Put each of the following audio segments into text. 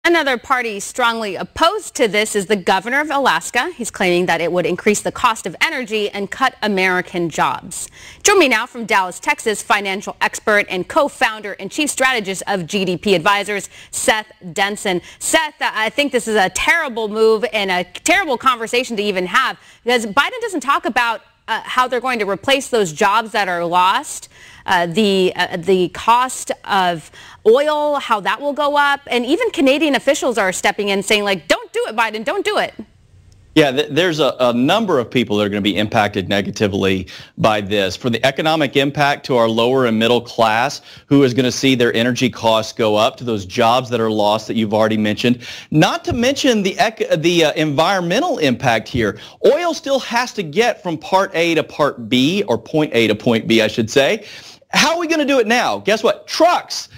Another party strongly opposed to this is the governor of Alaska. He's claiming that it would increase the cost of energy and cut American jobs. Join me now from Dallas, Texas, financial expert and co-founder and chief strategist of GDP Advisors, Seth Denson. Seth, I think this is a terrible move and a terrible conversation to even have, because Biden doesn't talk about how they're going to replace those jobs that are lost, the cost of oil, how that will go up, and even Canadian officials are stepping in saying, like, don't do it, Biden, don't do it. Yeah, there's a number of people that are going to be impacted negatively by this. For the economic impact to our lower and middle class, who is going to see their energy costs go up, to those jobs that are lost that you've already mentioned. Not to mention the environmental impact here. Oil still has to get from part A to part B, or point A to point B, I should say. How are we going to do it now? Guess what? Trucks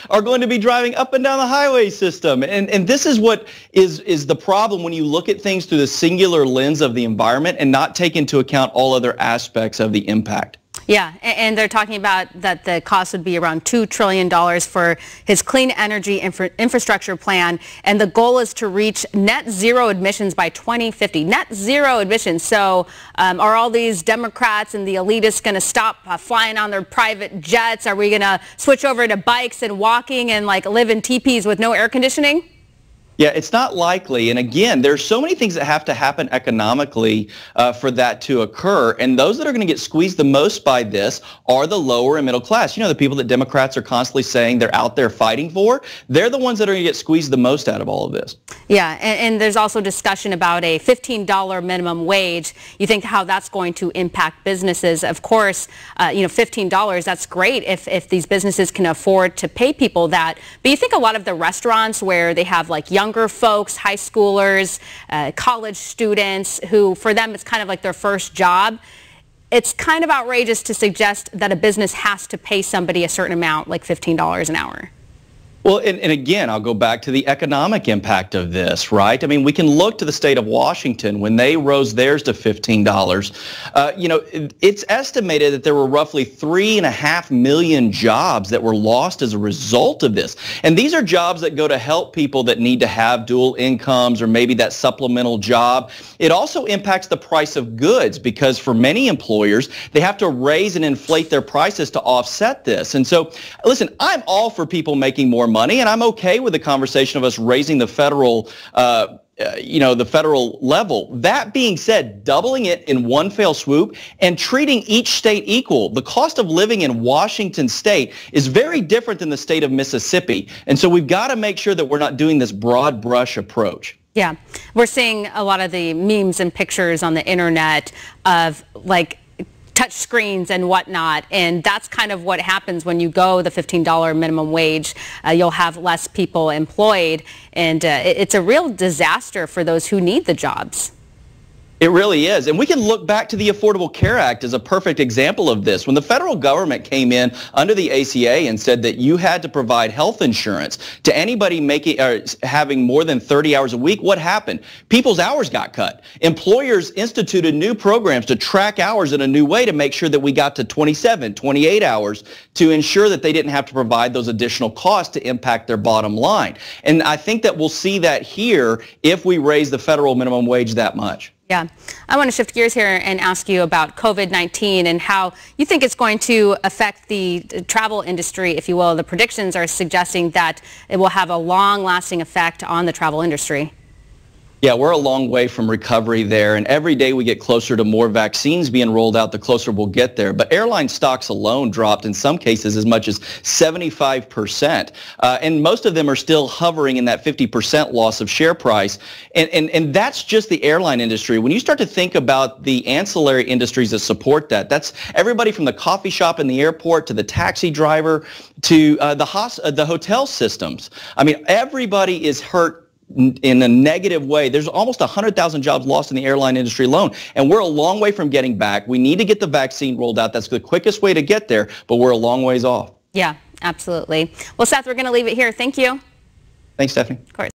are going to be driving up and down the highway system. And this is what is the problem when you look at things through the singular lens of the environment and not take into account all other aspects of the impact. Yeah, and they're talking about that the cost would be around $2 trillion for his clean energy infrastructure plan, and the goal is to reach net zero emissions by 2050. Net zero emissions. So are all these Democrats and the elitists going to stop flying on their private jets? Are we going to switch over to bikes and walking and like live in teepees with no air conditioning? Yeah, it's not likely. And again, there's so many things that have to happen economically for that to occur. And those that are going to get squeezed the most by this are the lower and middle class. You know, the people that Democrats are constantly saying they're out there fighting for, they're the ones that are going to get squeezed the most out of all of this. Yeah, and there's also discussion about a $15 minimum wage. You think how that's going to impact businesses. Of course, you know, $15, that's great if these businesses can afford to pay people that. But you think a lot of the restaurants where they have like younger folks, high schoolers, college students, who for them it's kind of like their first job. It's kind of outrageous to suggest that a business has to pay somebody a certain amount, like $15 an hour. Well, and again, I'll go back to the economic impact of this, right? I mean, we can look to the state of Washington when they rose theirs to $15. You know, it's estimated that there were roughly 3.5 million jobs that were lost as a result of this. And these are jobs that go to help people that need to have dual incomes or maybe that supplemental job. It also impacts the price of goods because for many employers, they have to raise and inflate their prices to offset this. And so, listen, I'm all for people making more money, and I'm okay with the conversation of us raising the federal, the federal level. That being said, doubling it in one fell swoop and treating each state equal. The cost of living in Washington state is very different than the state of Mississippi. And so we've got to make sure that we're not doing this broad brush approach. Yeah, we're seeing a lot of the memes and pictures on the internet of like touch screens and whatnot, and that's kind of what happens when you go the $15 minimum wage. You'll have less people employed, and it's a real disaster for those who need the jobs. It really is. And we can look back to the Affordable Care Act as a perfect example of this. When the federal government came in under the ACA and said that you had to provide health insurance to anybody making or having more than 30 hours a week, what happened? People's hours got cut. Employers instituted new programs to track hours in a new way to make sure that we got to 27, 28 hours to ensure that they didn't have to provide those additional costs to impact their bottom line. And I think that we'll see that here if we raise the federal minimum wage that much. Yeah. I want to shift gears here and ask you about COVID-19 and how you think it's going to affect the travel industry, if you will. The predictions are suggesting that it will have a long-lasting effect on the travel industry. Yeah, we're a long way from recovery there, and every day we get closer to more vaccines being rolled out, the closer we'll get there. But airline stocks alone dropped in some cases as much as 75%, and most of them are still hovering in that 50% loss of share price. And that's just the airline industry. When you start to think about the ancillary industries that support that, that's everybody from the coffee shop in the airport to the taxi driver to the hotel systems. I mean, everybody is hurt in a negative way. There's almost 100,000 jobs lost in the airline industry alone, and we're a long way from getting back. We need to get the vaccine rolled out. That's the quickest way to get there, but we're a long ways off. Yeah, absolutely. Well, Seth, we're going to leave it here. Thank you. Thanks, Stephanie. Of course.